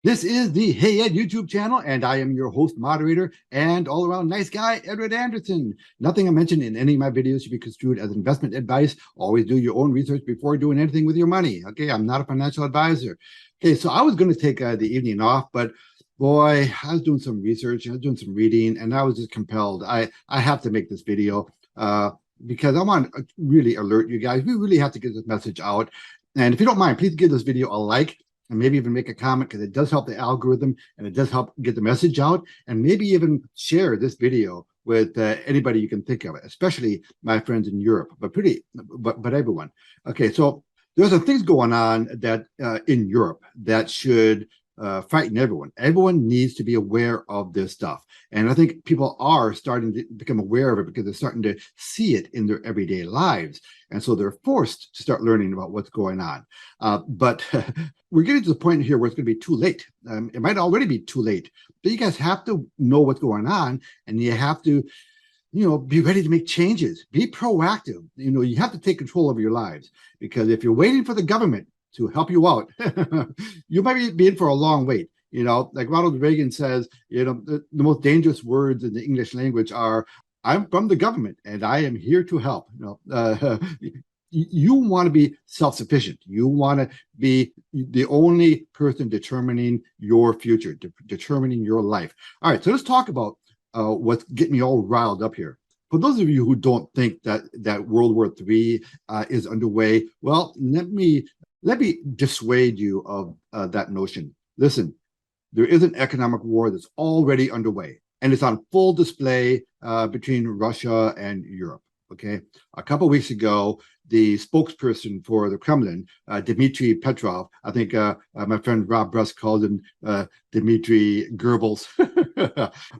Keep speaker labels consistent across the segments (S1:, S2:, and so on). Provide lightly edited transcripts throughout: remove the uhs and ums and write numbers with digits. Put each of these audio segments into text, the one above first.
S1: This is the Hey Ed YouTube channel, and I am your host, moderator, and all-around nice guy, Edward Anderson. Nothing I mention in any of my videos should be construed as investment advice. Always do your own research before doing anything with your money. Okay, I'm not a financial advisor. Okay, so I was going to take the evening off, but boy, I was doing some research, I was doing some reading, and I was just compelled. I have to make this video because I want to really alert you guys. We really have to get this message out. And if you don't mind, please give this video a like, and maybe even make a comment, because it does help the algorithm and it does help get the message out. And maybe even share this video with anybody you can think of, especially my friends in Europe, but everyone. Okay, so there's some things going on that in Europe that should frighten everyone. Everyone needs to be aware of this stuff. And I think people are starting to become aware of it because they're starting to see it in their everyday lives. And so they're forced to start learning about what's going on. But we're getting to the point here where it's going to be too late. It might already be too late, but you guys have to know what's going on, and you have to, be ready to make changes. Be proactive. You have to take control of your lives, because if you're waiting for the government to help you out, you might be in for a long wait. Like Ronald Reagan says, the most dangerous words in the English language are, "I'm from the government and I am here to help." You want to be self-sufficient. You want to be the only person determining your future, determining your life. All right, so let's talk about what's getting me all riled up here. For those of you who don't think that World War III is underway, well, let me dissuade you of that notion. Listen, there is an economic war that's already underway, and it's on full display between Russia and Europe. Okay, a couple of weeks ago, the spokesperson for the Kremlin, Dmitry Petrov, I think my friend Rob Bruss called him Dmitry Goebbels,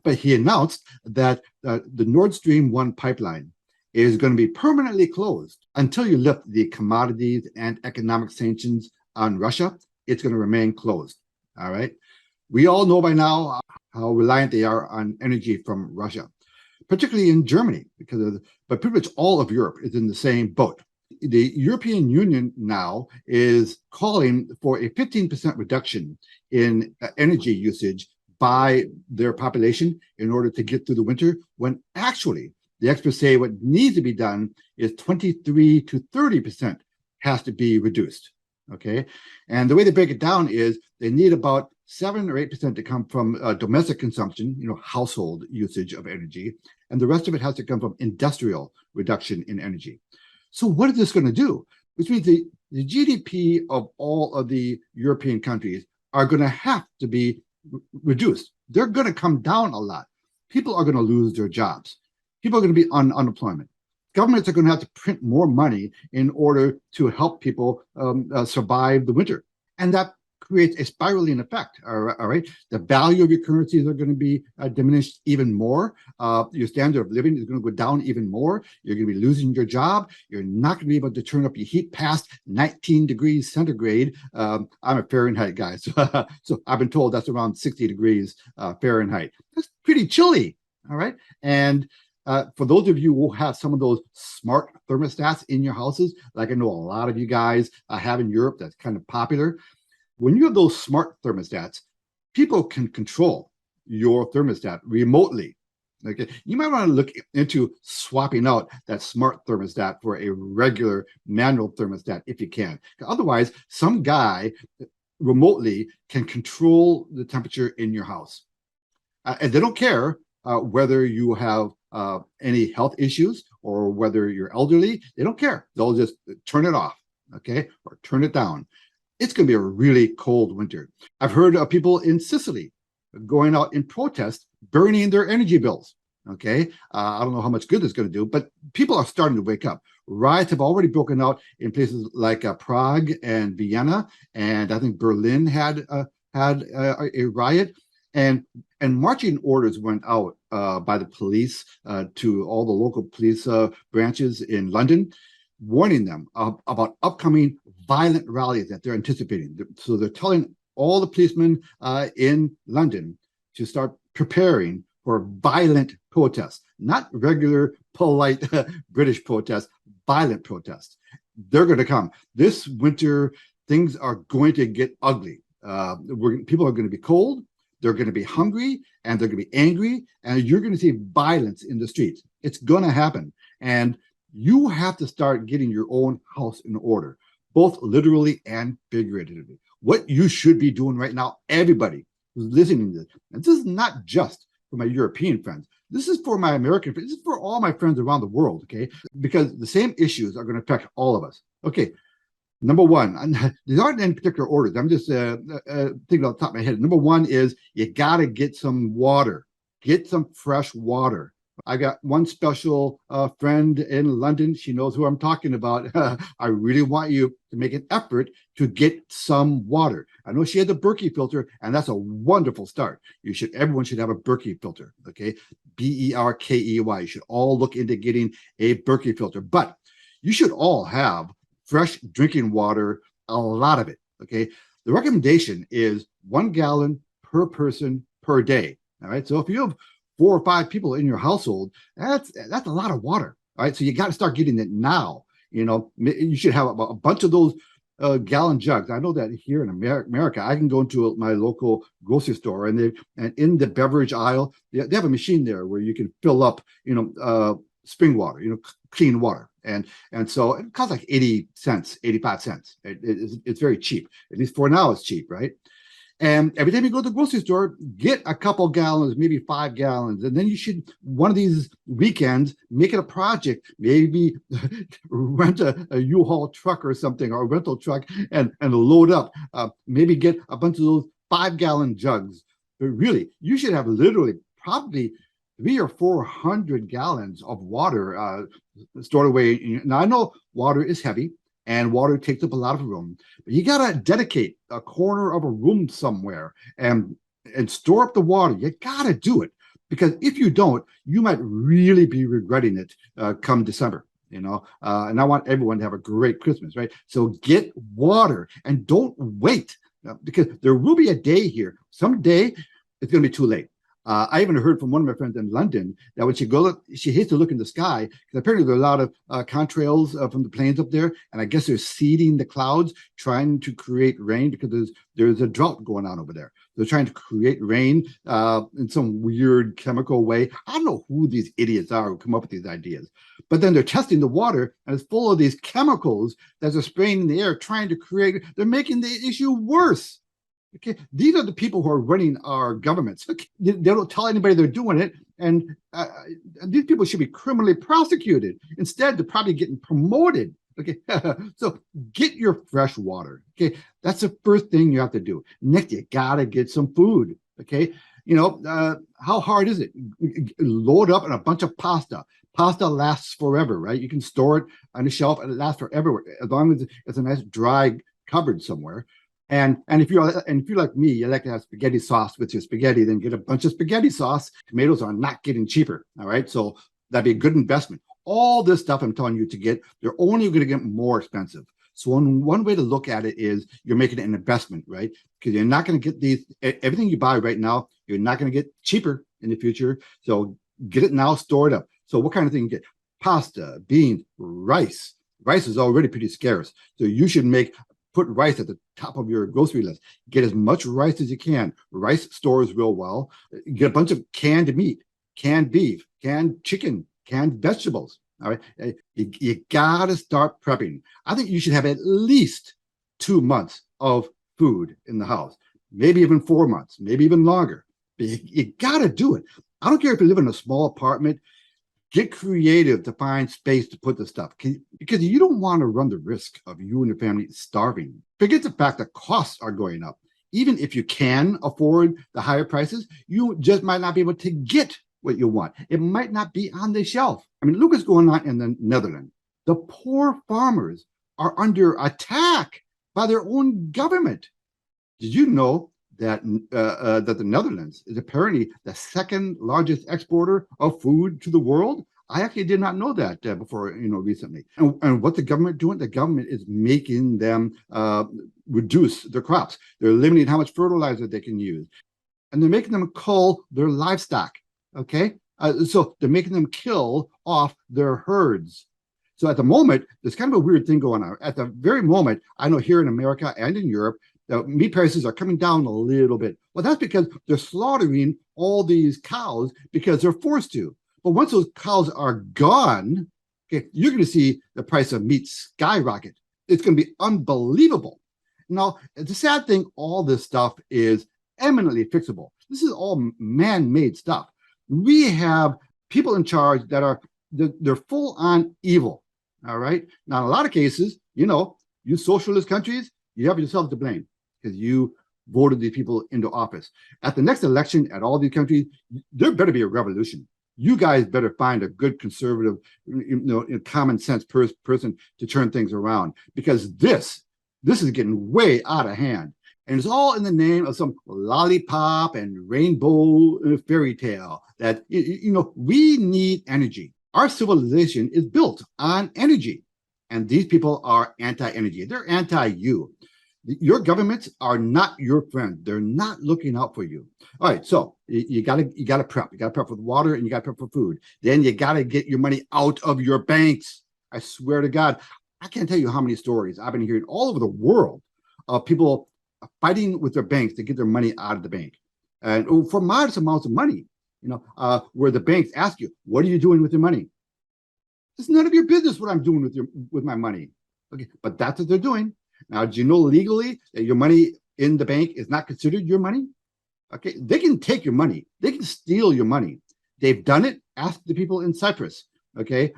S1: but he announced that the Nord Stream 1 pipeline is going to be permanently closed until you lift the commodities and economic sanctions on Russia. It's going to remain closed. All right. We all know by now how reliant they are on energy from Russia, particularly in Germany, but pretty much all of Europe is in the same boat. The European Union now is calling for a 15% reduction in energy usage by their population in order to get through the winter, when actually the experts say what needs to be done is 23 to 30% has to be reduced. Okay, and the way they break it down is they need about 7 or 8% to come from domestic consumption, household usage of energy, and the rest of it has to come from industrial reduction in energy. So what is this going to do? Which means the GDP of all of the European countries are going to have to be reduced. They're going to come down a lot. People are going to lose their jobs. People are going to be on unemployment. Governments are going to have to print more money in order to help people survive the winter. And that creates a spiraling effect. All right. The value of your currencies are going to be diminished even more. Your standard of living is going to go down even more. You're going to be losing your job. You're not going to be able to turn up your heat past 19 degrees centigrade. I'm a Fahrenheit guy, so I've been told that's around 60 degrees Fahrenheit. That's pretty chilly. All right. And for those of you who have some of those smart thermostats in your houses, like I know a lot of you guys have in Europe, that's kind of popular. When you have those smart thermostats, people can control your thermostat remotely. Okay, you might want to look into swapping out that smart thermostat for a regular manual thermostat if you can. Otherwise, some guy remotely can control the temperature in your house. And they don't care whether you have any health issues or whether you're elderly. They don't care. They'll just turn it off, okay, or turn it down. It's going to be a really cold winter. I've heard of people in Sicily going out in protest, burning their energy bills. Okay, I don't know how much good it's going to do, but people are starting to wake up. Riots have already broken out in places like Prague and Vienna, and I think Berlin had a riot. And marching orders went out by the police to all the local police branches in London, warning them about upcoming violent rallies that they're anticipating. So they're telling all the policemen in London to start preparing for violent protests, not regular, polite British protests, violent protests. They're going to come. This winter, things are going to get ugly. People are going to be cold, they're going to be hungry, and they're going to be angry, and you're going to see violence in the streets. It's going to happen. And you have to start getting your own house in order, both literally and figuratively. What you should be doing right now, everybody who's listening to this, and this is not just for my European friends, this is for my American friends, this is for all my friends around the world, okay? Because the same issues are going to affect all of us. Okay, number one, these aren't in particular orders. I'm just thinking off the top of my head. Number one is you got to get some water, get some fresh water. I got one special friend in London. She knows who I'm talking about. I really want you to make an effort to get some water. I know she had the Berkey filter, and that's a wonderful start. Everyone should have a Berkey filter, okay? Berkey. You should all look into getting a Berkey filter. But you should all have fresh drinking water, a lot of it, okay? The recommendation is 1 gallon per person per day, all right? So if you have 4 or 5 people in your household, that's a lot of water, all right? So you got to start getting it now. You know, you should have a bunch of those gallon jugs. I know that here in America, I can go into my local grocery store, and in the beverage aisle, they have a machine there where you can fill up, spring water, clean water. And so it costs like 80 cents, 85 cents. It's very cheap. At least for now, it's cheap, right? And every time you go to the grocery store, get a couple gallons, maybe 5 gallons. And then you should, one of these weekends, make it a project. Maybe rent a U-Haul truck or something, or a rental truck, and load up. Maybe get a bunch of those 5-gallon jugs. But really, you should have literally probably 300 or 400 gallons of water stored away. Now, I know water is heavy, and water takes up a lot of room, but you got to dedicate a corner of a room somewhere and store up the water. You got to do it, because if you don't, you might really be regretting it come December, and I want everyone to have a great Christmas, right? So get water and don't wait, because there will be a day here. Someday it's going to be too late. I even heard from one of my friends in London that when she hates to look in the sky, because apparently there are a lot of contrails from the planes up there, and I guess they're seeding the clouds, trying to create rain, because there's a drought going on over there. They're trying to create rain in some weird chemical way. I don't know who these idiots are who come up with these ideas, but then they're testing the water, and it's full of these chemicals that are spraying in the air, trying to they're making the issue worse. Okay, these are the people who are running our governments. Okay, they don't tell anybody they're doing it, and these people should be criminally prosecuted. Instead, they're probably getting promoted. Okay, so get your fresh water. Okay, that's the first thing you have to do. Next, you gotta get some food. Okay, how hard is it? Load up on a bunch of pasta. Pasta lasts forever, right? You can store it on the shelf, and it lasts forever as long as it's a nice dry cupboard somewhere. And if you're like me, you like to have spaghetti sauce with your spaghetti, then get a bunch of spaghetti sauce. Tomatoes are not getting cheaper. All right. So that'd be a good investment. All this stuff I'm telling you to get, they're only going to get more expensive. So one way to look at it is you're making an investment, right? Because you're not going to get everything you buy right now, you're not going to get cheaper in the future. So get it now, store it up. So what kind of thing you get? Pasta, beans, rice. Rice is already pretty scarce. So you should put rice at the top of your grocery list. Get as much rice as you can. Rice stores real well. Get a bunch of canned meat, canned beef, canned chicken, canned vegetables. All right. You got to start prepping. I think you should have at least 2 months of food in the house, maybe even 4 months, maybe even longer. But you got to do it. I don't care if you live in a small apartment. Get creative to find space to put the stuff, because you don't want to run the risk of you and your family starving. Forget the fact that costs are going up. Even if you can afford the higher prices, you just might not be able to get what you want. It might not be on the shelf. I mean, look what's going on in the Netherlands. The poor farmers are under attack by their own government. Did you know that the Netherlands is apparently the second largest exporter of food to the world? I actually did not know that before, recently. And what the government doing? The government is making them reduce their crops. They're limiting how much fertilizer they can use, and they're making them cull their livestock. Okay, so they're making them kill off their herds. So at the moment, there's kind of a weird thing going on. At the very moment, I know here in America and in Europe, The meat prices are coming down a little bit. Well, that's because they're slaughtering all these cows because they're forced to. But once those cows are gone, okay, you're going to see the price of meat skyrocket. It's going to be unbelievable. Now, the sad thing, all this stuff is eminently fixable. This is all man-made stuff. We have people in charge that are, they're full on evil. All right. Now, in a lot of cases, you socialist countries, you have yourself to blame because you voted these people into office. At the next election, at all these countries, there better be a revolution. You guys better find a good conservative, common sense person to turn things around, because this is getting way out of hand. And it's all in the name of some lollipop and rainbow fairy tale that, we need energy. Our civilization is built on energy. And these people are anti-energy. They're anti-you. Your governments are not your friend. They're not looking out for you. All right, so you gotta prep. You gotta prep with water and you gotta prep for food. Then you gotta get your money out of your banks. I swear to God, I can't tell you how many stories I've been hearing all over the world of people fighting with their banks to get their money out of the bank, and for modest amounts of money. Where the banks ask you, "What are you doing with your money?" It's none of your business what I'm doing with my money. Okay, but that's what they're doing. Now, do you know legally that your money in the bank is not considered your money? Okay, they can take your money. They can steal your money. They've done it. Ask the people in Cyprus. Okay,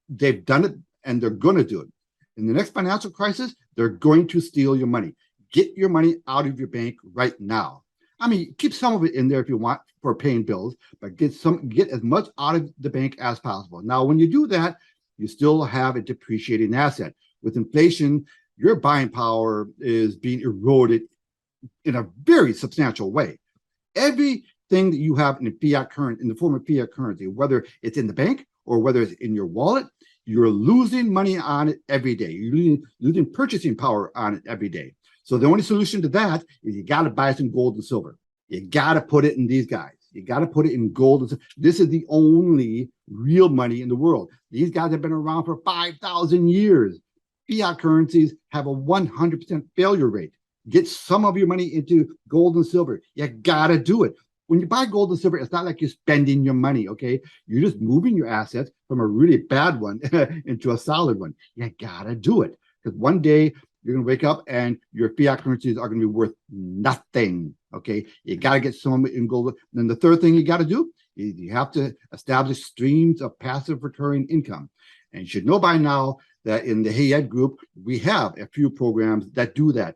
S1: they've done it, and they're going to do it. In the next financial crisis, they're going to steal your money. Get your money out of your bank right now. I mean, keep some of it in there if you want for paying bills, but get as much out of the bank as possible. Now, when you do that, you still have a depreciating asset. With inflation, your buying power is being eroded in a very substantial way. Everything that you have in the form of fiat currency, whether it's in the bank or whether it's in your wallet, you're losing money on it every day. You're losing purchasing power on it every day. So the only solution to that is you got to buy some gold and silver. You got to put it in these guys. You got to put it in gold and silver. This is the only real money in the world. These guys have been around for 5,000 years. Fiat currencies have a 100% failure rate. Get some of your money into gold and silver. You got to do it. When you buy gold and silver, it's not like you're spending your money, okay? You're just moving your assets from a really bad one into a solid one. You got to do it, because one day you're going to wake up and your fiat currencies are going to be worth nothing, okay? You got to get some in gold. And then the third thing you got to do is you have to establish streams of passive recurring income. And you should know by now that in the Hey Ed group, we have a few programs that do that.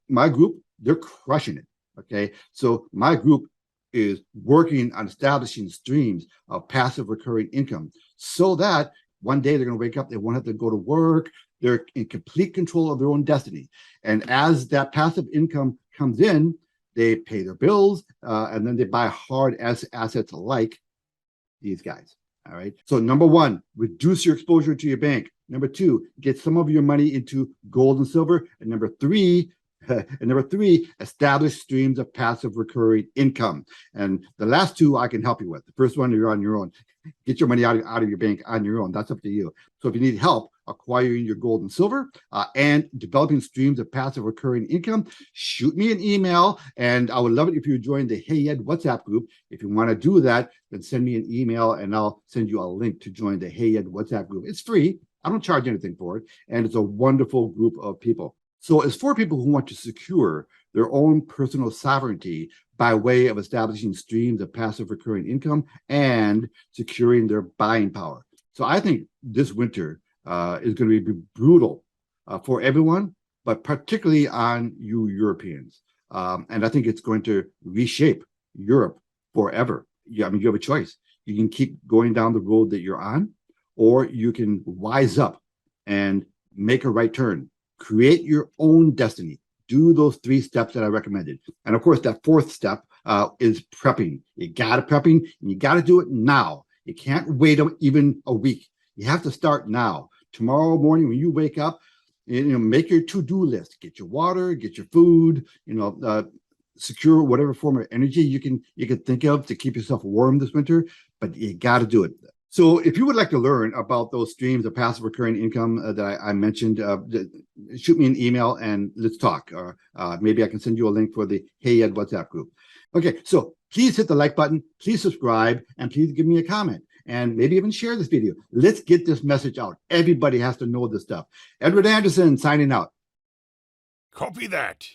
S1: My group, they're crushing it, okay? So my group is working on establishing streams of passive recurring income so that one day they're going to wake up, they won't have to go to work, they're in complete control of their own destiny. And as that passive income comes in, they pay their bills, and then they buy hard assets like these guys. All right. So number one, reduce your exposure to your bank. Number two, get some of your money into gold and silver. And number three, establish streams of passive recurring income. And the last two I can help you with. The first one, you're on your own. Get your money out of your bank on your own. That's up to you. So if you need help acquiring your gold and silver and developing streams of passive recurring income, shoot me an email. And I would love it if you join the Hey Ed WhatsApp group. If you want to do that, then send me an email and I'll send you a link to join the Hey Ed WhatsApp group. It's free. I don't charge anything for it. And it's a wonderful group of people. So it's for people who want to secure their own personal sovereignty by way of establishing streams of passive recurring income and securing their buying power. So I think this winter is going to be brutal for everyone, but particularly on you Europeans. And I think it's going to reshape Europe forever. I mean, you have a choice. You can keep going down the road that you're on, or you can wise up and make a right turn. Create your own destiny. Do those 3 steps that I recommended. And of course, that 4th step is prepping. You got to prepping, and you got to do it now. You can't wait even a week. You have to start now. Tomorrow morning when you wake up, make your to-do list. Get your water, get your food, secure whatever form of energy you can think of to keep yourself warm this winter, but you got to do it. So if you would like to learn about those streams of passive recurring income that I mentioned, shoot me an email and let's talk. Or maybe I can send you a link for the Hey Ed WhatsApp group. Okay, so please hit the like button, please subscribe, and please give me a comment. And maybe even share this video. Let's get this message out. Everybody has to know this stuff. Edward Anderson signing out.
S2: Copy that.